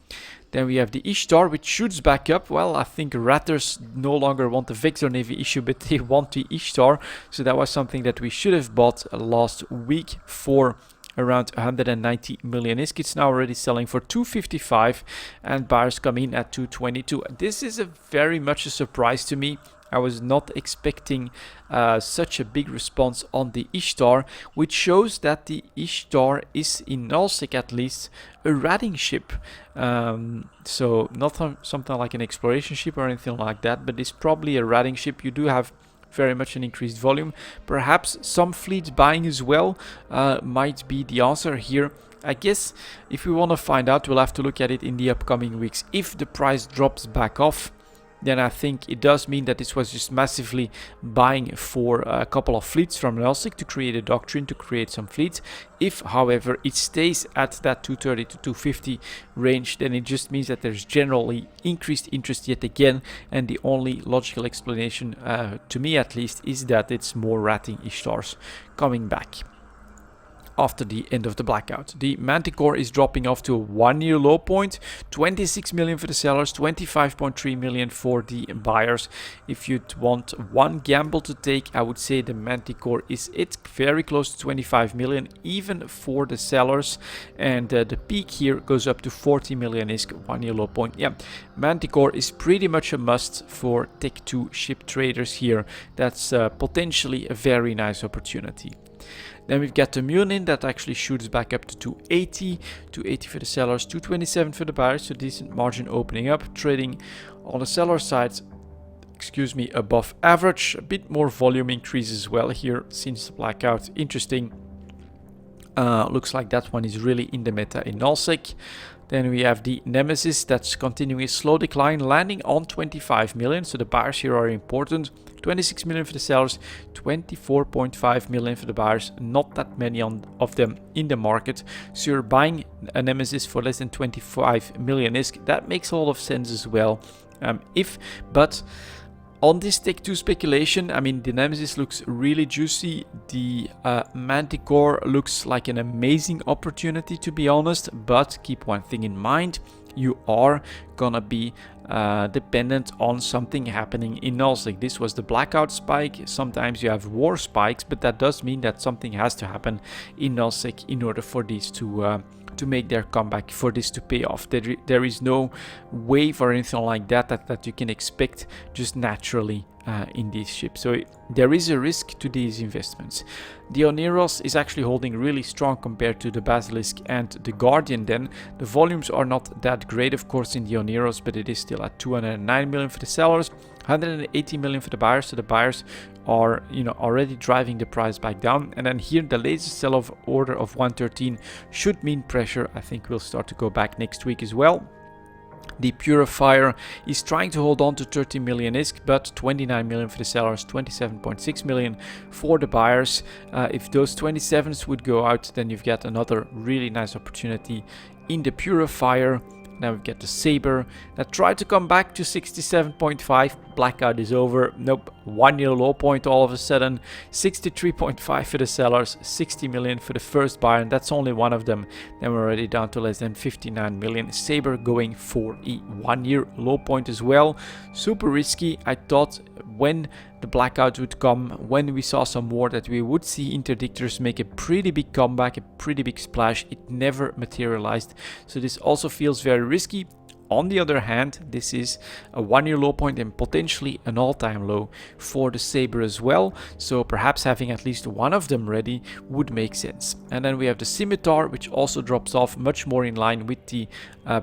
[SPEAKER 1] Then we have the Ishtar, which shoots back up. Well, I think Ratters no longer want the Vector Navy issue, but they want the Ishtar. So that was something that we should have bought last week for around 190 million ISK. It's now already selling for 255 and buyers come in at 222. This is very much a surprise to me. I was not expecting such a big response on the Ishtar, which shows that the Ishtar is in nullsec at least a raiding ship. So not something like an exploration ship or anything like that, but it's probably a raiding ship. You do have very much an increased volume. Perhaps some fleet buying as well might be the answer here. I guess if we want to find out, we'll have to look at it in the upcoming weeks. If the price drops back off, then I think it does mean that this was just massively buying for a couple of fleets from nullsec to create a doctrine, to create some fleets. If, however, it stays at that 230 to 250 range, then it just means that there's generally increased interest yet again, and the only logical explanation, to me at least, is that it's more ratting Ishtars coming back after the end of the blackout. The Manticore is dropping off to a 1 year low point, 26 million for the sellers, 25.3 million for the buyers. If you'd want one gamble to take, I would say the Manticore is very close to 25 million, even for the sellers, and the peak here goes up to 40 million ISK, 1 year low point. Yeah, Manticore is pretty much a must for Tech 2 ship traders here. That's potentially a very nice opportunity. Then we've got the Munin that actually shoots back up to 280, 280 for the sellers, 227 for the buyers, so decent margin opening up, trading on the seller side, above average. A bit more volume increase as well here since the blackout. Interesting. Looks like that one is really in the meta in nullsec. Then we have the Nemesis that's continuing a slow decline, landing on 25 million. So the buyers here are important. 26 million for the sellers, 24.5 million for the buyers. Not that many of them in the market. So you're buying a Nemesis for less than 25 million ISK. That makes a lot of sense as well. But on this Tech 2 speculation, I mean, the Nemesis looks really juicy. The Manticore looks like an amazing opportunity, to be honest. But keep one thing in mind. You are gonna be dependent on something happening in nullsec. This was the blackout spike. Sometimes you have war spikes, but that does mean that something has to happen in nullsec in order for these to make their comeback, for this to pay off. There is no wave or anything like that you can expect just naturally in these ships. So there is a risk to these investments. The Oneros is actually holding really strong compared to the Basilisk and the Guardian then. The volumes are not that great, of course, in the Oneros, but it is still at 209 million for the sellers, 180 million for the buyers. So the buyers are, you know, already driving the price back down. And then here the latest sell-off order of 113 should mean pressure. I think we'll start to go back next week as well. The Purifier is trying to hold on to 30 million ISK, but 29 million for the sellers, 27.6 million for the buyers. If those 27s would go out, then you've got another really nice opportunity in the Purifier. Now we get the Saber that tried to come back to 67.5. Blackout is over. Nope. 1 year low point all of a sudden. 63.5 for the sellers, 60 million for the first buyer, and that's only one of them. Then we're already down to less than 59 million. Saber going for a 1 year low point as well. Super risky. I thought when the blackout would come, when we saw some more, that we would see interdictors make a pretty big comeback, a pretty big splash. It never materialized, so this also feels very risky. On the other hand, this is a 1 year low point and potentially an all-time low for the Saber as well. So perhaps having at least one of them ready would make sense. And then we have the Scimitar, which also drops off much more in line with the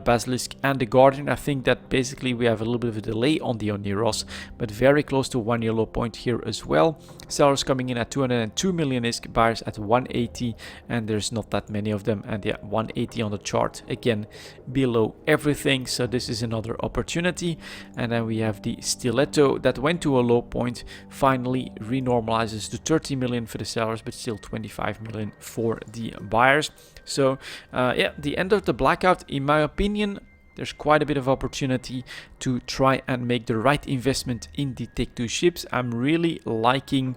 [SPEAKER 1] Basilisk and the Guardian. I think that basically we have a little bit of a delay on the Oneros, but very close to 1 year low point here as well. Sellers coming in at 202 million ISK, buyers at 180, and there's not that many of them. And yeah, 180 on the chart, again below everything. So this is another opportunity. And then we have the Stiletto that went to a low point, finally renormalizes to 30 million for the sellers, but still 25 million for the buyers. So yeah, the end of the blackout, in my opinion, there's quite a bit of opportunity to try and make the right investment in the Tech 2 ships. I'm really liking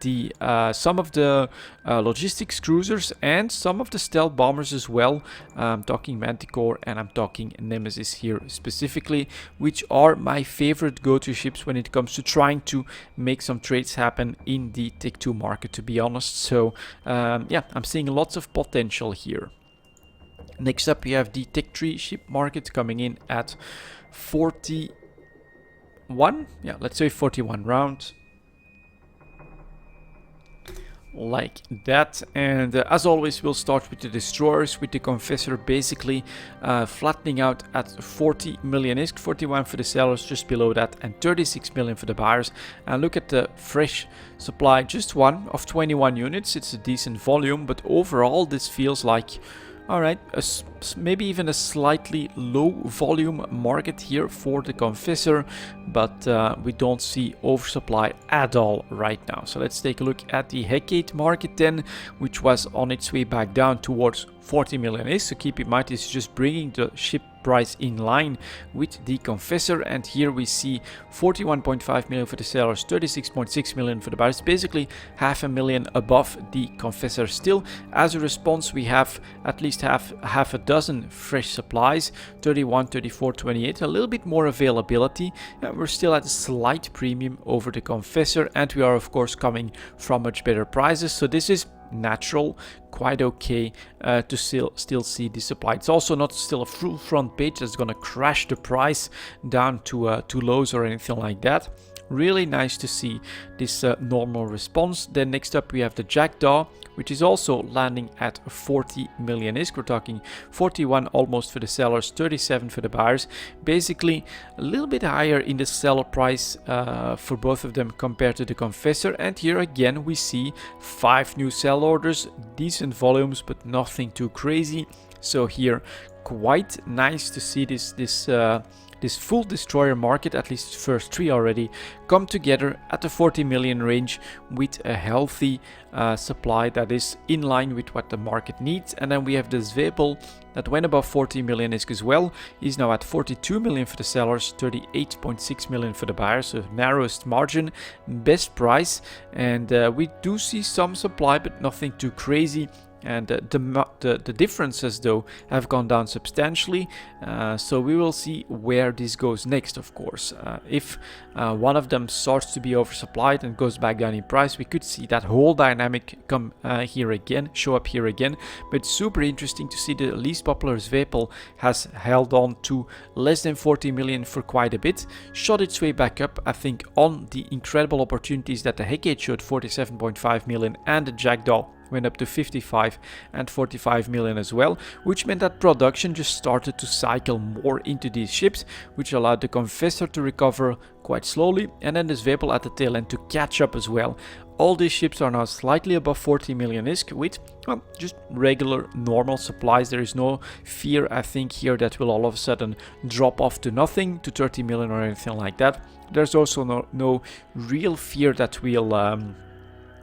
[SPEAKER 1] the some of the logistics cruisers and some of the stealth bombers as well. I'm talking Manticore and I'm talking Nemesis here specifically, which are my favorite go-to ships when it comes to trying to make some trades happen in the Tech 2 market, to be honest. So yeah, I'm seeing lots of potential here. Next up, we have the Tech 3 ship market coming in at 41. Yeah, let's say 41 rounds. Like that. And as always, we'll start with the destroyers, with the Confessor basically flattening out at 40 million ISK, 41 for the sellers, just below that, and 36 million for the buyers. And look at the fresh supply, just one of 21 units. It's a decent volume, but overall this feels like, all right, maybe even a slightly low volume market here for the Confessor, but we don't see oversupply at all right now. So let's take a look at the Hecate market then, which was on its way back down towards 40 million ISK. So keep in mind, it's just bringing the ship price in line with the Confessor, and here we see 41.5 million for the sellers, 36.6 million for the buyers, basically $500,000 above the Confessor still. As a response, we have at least half a dozen fresh supplies, 31, 34, 28, a little bit more availability. We're still at a slight premium over the Confessor, and we are of course coming from much better prices, so this is natural, quite okay to still see the supply. It's also not still a full front page that's gonna crash the price down to lows or anything like that. Really nice to see this normal response. Then next up we have the Jackdaw, which is also landing at 40 million ISK. We're talking 41 almost for the sellers, 37 for the buyers. Basically a little bit higher in the seller price for both of them compared to the Confessor. And here again we see 5 new sell orders, decent volumes, but nothing too crazy. So here quite nice to see this full destroyer market, at least first 3 already, come together at the 40 million range with a healthy supply that is in line with what the market needs. And then we have the Zwebel that went above 40 million ISK as well. He's now at 42 million for the sellers, 38.6 million for the buyers, so narrowest margin, best price. And we do see some supply, but nothing too crazy. and the differences though have gone down substantially. So we will see where this goes next, of course. If one of them starts to be oversupplied and goes back down in price, we could see that whole dynamic come here again, show up here again. But super interesting to see the least popular Zweipel has held on to less than 40 million for quite a bit, shot its way back up, I think, on the incredible opportunities that the Hecate showed, 47.5 million, and the Jackdaw went up to 55 and 45 million as well, which meant that production just started to cycle more into these ships, which allowed the Confessor to recover quite slowly, and then the Zweipel at the tail end to catch up as well. All these ships are now slightly above 40 million ISK with, well, just regular normal supplies. There is no fear, I think, here that will all of a sudden drop off to nothing, to 30 million or anything like that. There's also no real fear that we'll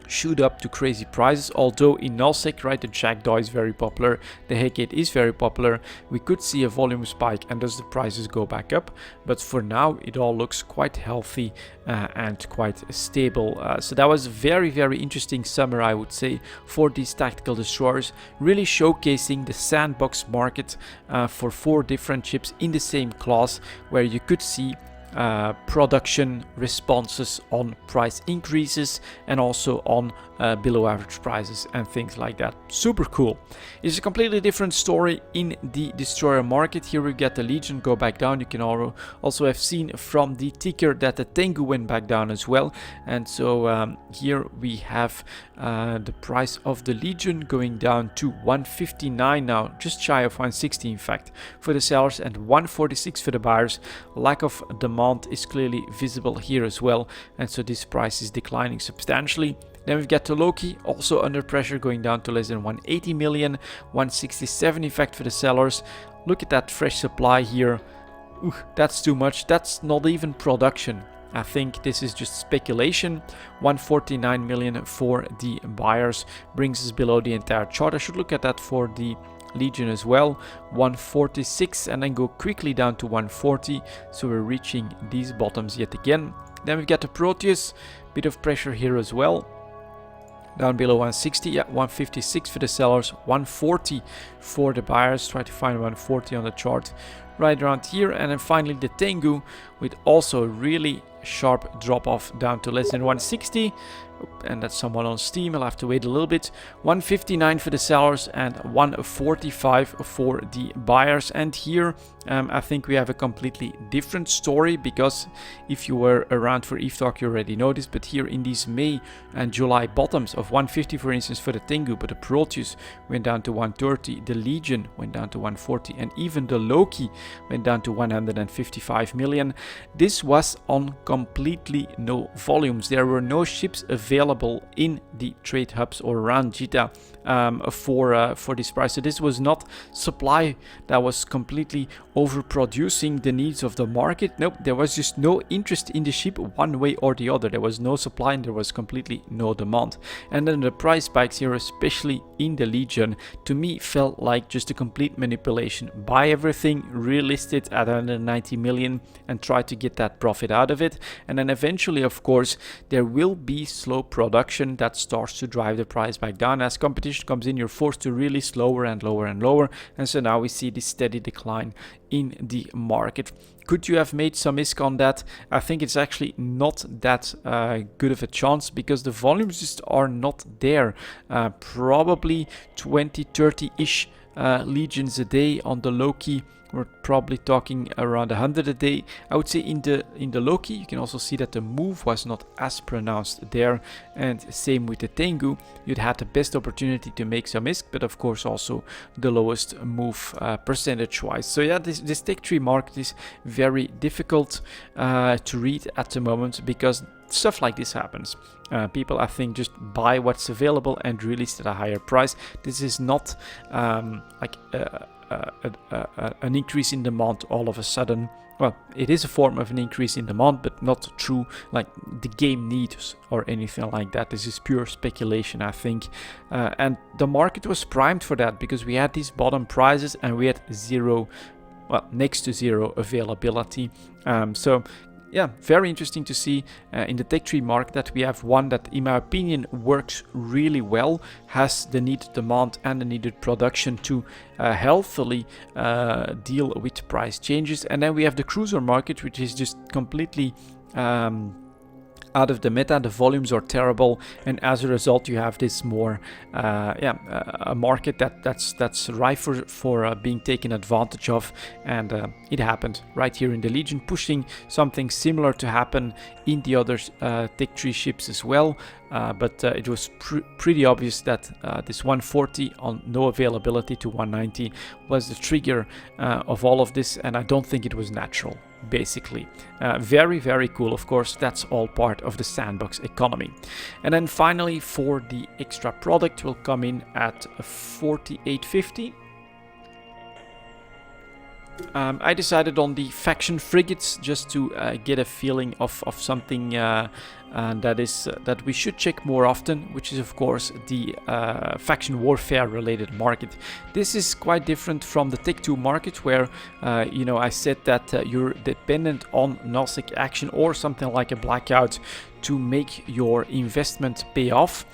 [SPEAKER 1] shoot up to crazy prices, although in nullsec, right, the Jackdaw is very popular, the Hecate is very popular. We could see a volume spike and thus the prices go back up, but for now it all looks quite healthy and quite stable. So that was very interesting summer, I would say, for these tactical destroyers, really showcasing the sandbox market for 4 different ships in the same class, where you could see production responses on price increases and also on below average prices and things like that. Super cool. It's a completely different story in the destroyer market. Here we get the Legion go back down. You can also have seen from the ticker that the Tengu went back down as well, and so here we have the price of the Legion going down to 159 now, just shy of 160 in fact for the sellers, and 146 for the buyers. Lack of demand is clearly visible here as well, and so this price is declining substantially. Then we've got the Loki, also under pressure, going down to less than 180 million, 167 in fact for the sellers. Look at that fresh supply here. Ooh, that's too much. That's not even production. I think this is just speculation. 149 million for the buyers brings us below the entire chart. I should look at that for the Legion as well. 146 and then go quickly down to 140. So we're reaching these bottoms yet again. Then we've got the Proteus, bit of pressure here as well. Down below 160, yeah, 156 for the sellers, 140 for the buyers. Try to find 140 on the chart right around here. And then finally the Tengu with also a really sharp drop off down to less than 160. And that's someone on Steam, I'll have to wait a little bit. 159 for the sellers and 145 for the buyers. And here I think we have a completely different story, because if you were around for Eve Talk you already know this, but here in these May and July bottoms of 150 for instance for the Tengu, but the Proteus went down to 130, the Legion went down to 140, and even the Loki went down to 155 million. This was on completely no volumes. There were no ships available in the trade hubs or around Jeddah for this price. So this was not supply that was completely overproducing the needs of the market. Nope, there was just no interest in the ship one way or the other. There was no supply and there was completely no demand. And then the price spikes here, especially in the Legion, to me felt like just a complete manipulation. Buy everything, relist it at 190 million and try to get that profit out of it. And then eventually, of course, there will be slow production that starts to drive the price back down. As competition comes in, you're forced to release lower and lower and lower. And so now we see this steady decline in the market. Could you have made some ISK on that? I think it's actually not that good of a chance, because the volumes just are not there. Probably 20-30-ish legions a day on the Loki. We're probably talking around 100 a day. I would say in the Loki, you can also see that the move was not as pronounced there. And same with the Tengu. You'd had the best opportunity to make some ISK, but of course also the lowest move percentage-wise. So yeah, this tech tree market is very difficult to read at the moment, because stuff like this happens. People, I think, just buy what's available and release at a higher price. This is not like an increase in demand all of a sudden. Well, it is a form of an increase in demand, but not true like the game needs or anything like that. This is pure speculation, I think. And the market was primed for that, because we had these bottom prices and we had zero, well, next to zero availability. So yeah, very interesting to see in the tech tree market that we have one that, in my opinion, works really well, has the needed demand and the needed production to healthily deal with price changes. And then we have the cruiser market, which is just completely out of the meta. The volumes are terrible, and as a result you have this more a market that's rife for being taken advantage of. And it happened right here in the Legion, pushing something similar to happen in the other tech tree ships as well. But it was pretty obvious that this 140 on no availability to 190 was the trigger of all of this, and I don't think it was natural, basically. Very, very cool. Of course, that's all part of the sandbox economy. And then finally, for the extra product, will come in at 4850. I decided on the faction frigates just to get a feeling of something that we should check more often, which is of course the faction warfare related market. This is quite different from the Tech 2 market, where I said that you're dependent on Nosec action or something like a blackout to make your investment pay off.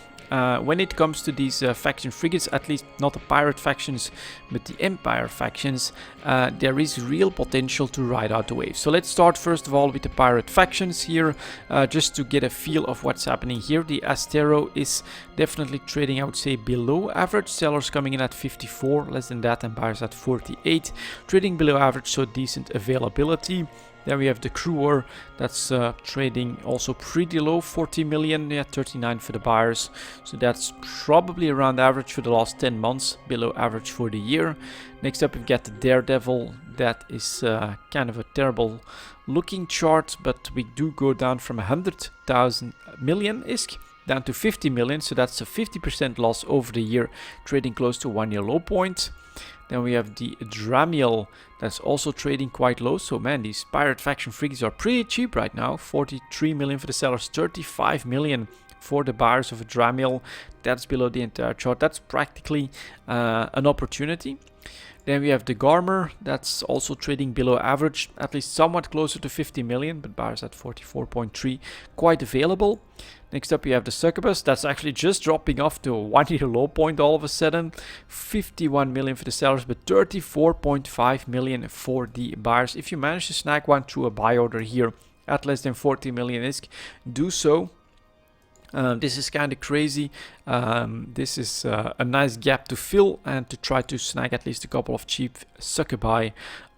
[SPEAKER 1] When it comes to these faction frigates, at least not the pirate factions, but the empire factions, there is real potential to ride out the wave. So let's start first of all with the pirate factions here, just to get a feel of what's happening here. The Astero is definitely trading, I would say, below average. Sellers coming in at 54, less than that, and buyers at 48. Trading below average, so decent availability. Then we have the Crewer that's trading also pretty low, 40 million, yeah, 39 for the buyers. So that's probably around average for the last 10 months, below average for the year. Next up we've got the Daredevil. That is kind of a terrible looking chart, but we do go down from 100,000 million ISK down to 50 million. So that's a 50% loss over the year, trading close to 1 year low point. Then we have the Dramiel that's also trading quite low. So man, these pirate faction frigates are pretty cheap right now. 43 million for the sellers, 35 million for the buyers of a Dramiel. That's below the entire chart. That's practically an opportunity. Then we have the Garmer, that's also trading below average, at least somewhat closer to 50 million, but buyers at 44.3, quite available. Next up we have the Succubus, that's actually just dropping off to a 1 year low point all of a sudden. 51 million for the sellers, but 34.5 million for the buyers. If you manage to snag one through a buy order here at less than 40 million ISK, do so. This is kind of crazy. This is a nice gap to fill and to try to snag at least a couple of cheap succubi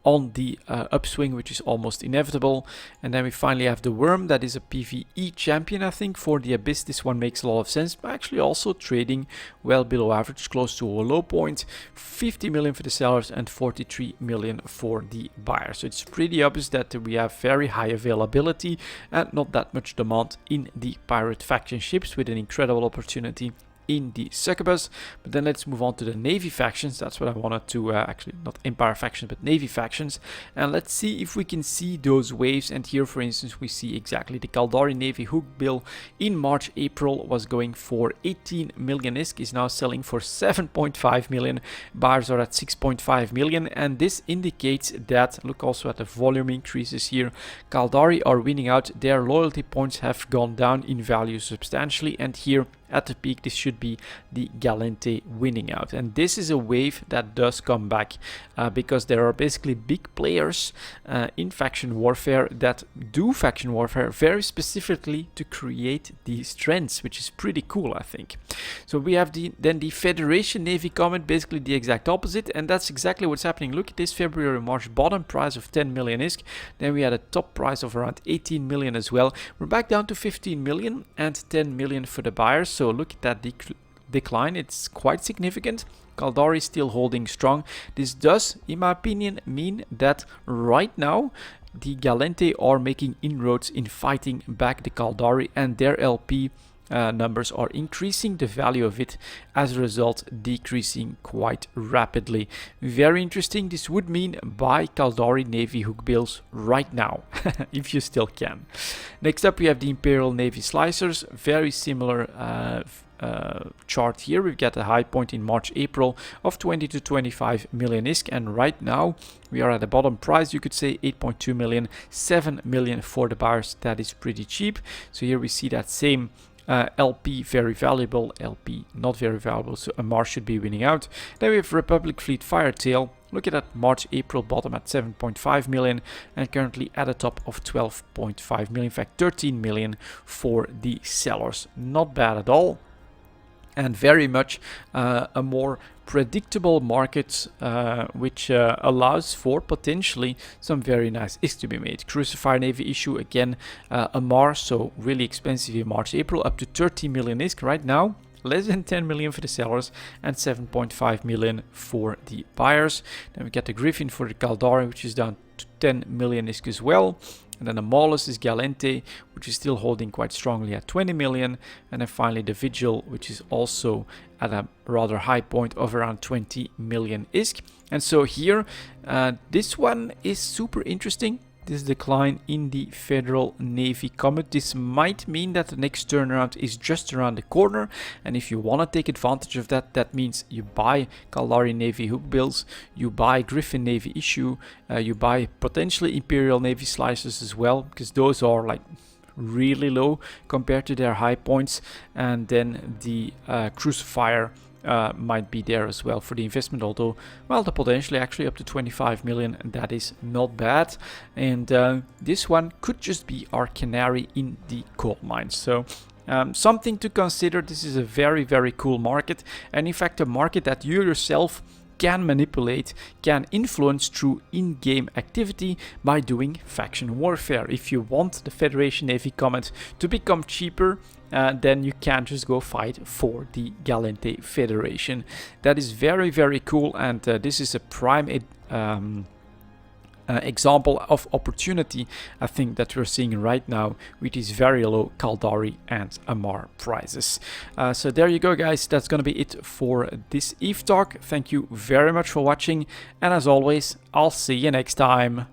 [SPEAKER 1] on the upswing, which is almost inevitable. And then we finally have the Worm, that is a PvE champion, I think, for the Abyss. This one makes a lot of sense, but actually also trading well below average, close to a low point. 50 million for the sellers and 43 million for the buyers. So it's pretty obvious that we have very high availability and not that much demand in the pirate faction ships, with an incredible opportunity in the Succubus. But then let's move on to the Navy factions. That's what I wanted to actually, not Empire factions, but Navy factions. And let's see if we can see those waves. And here, for instance, we see exactly the Caldari Navy hook bill in March, April was going for 18 million ISK, is now selling for 7.5 million. Buyers are at 6.5 million. And this indicates that, look also at the volume increases here, Caldari are winning out. Their loyalty points have gone down in value substantially. And here, at the peak, this should be the Galente winning out. And this is a wave that does come back because there are basically big players in faction warfare that do faction warfare very specifically to create these trends, which is pretty cool, I think. So we have then the Federation Navy comment, basically the exact opposite, and that's exactly what's happening. Look at this February, March bottom price of 10 million ISK. Then we had a top price of around 18 million as well. We're back down to 15 million and 10 million for the buyers. So look at that decline, it's quite significant. Caldari still holding strong. This does, in my opinion, mean that right now the Galente are making inroads in fighting back the Caldari, and their LP numbers are increasing, the value of it as a result decreasing quite rapidly. Very interesting. This would mean buy Caldari Navy hook bills right now if you still can. Next up we have the Imperial Navy Slicers, very similar chart here, we've got a high point in March, April of 20 to 25 million ISK, and right now we are at the bottom price, you could say 8.2 million, 7 million for the buyers. That is pretty cheap. So here we see that same LP very valuable, LP not very valuable, so Amar should be winning out. Then we have Republic Fleet Firetail. Look at that March, April bottom at 7.5 million and currently at a top of 12.5 million, in fact 13 million for the sellers. Not bad at all. And very much a more predictable market, which allows for potentially some very nice ISK to be made. Crucifier Navy issue again, Amar, so really expensive in March, April, up to 30 million ISK right now. Less than 10 million for the sellers and 7.5 million for the buyers. Then we get the Griffin for the Caldari, which is down to 10 million ISK as well. And then the Maulus is Galente, which is still holding quite strongly at 20 million. And then finally the Vigil, which is also at a rather high point of around 20 million ISK. And so here, this one is super interesting. This decline in the Federal Navy Comet. This might mean that the next turnaround is just around the corner, and if you want to take advantage of that, that means you buy Caldari Navy hook bills, you buy Griffin Navy issue, you buy potentially Imperial Navy slices as well, because those are like really low compared to their high points, and then the Crucifier might be there as well for the investment, although, well, the potentially actually up to 25 million, and that is not bad. And this one could just be our canary in the coal mine. So something to consider. This is a very, very cool market, and in fact a market that you yourself can manipulate, can influence through in-game activity by doing faction warfare. If you want the Federation Navy Comet to become cheaper, then you can just go fight for the Galente Federation. That is very, very cool, and this is a prime example of opportunity, I think, that we're seeing right now with these very low Caldari and Amar prices. So there you go, guys. That's going to be it for this EVE Talk. Thank you very much for watching, and as always, I'll see you next time.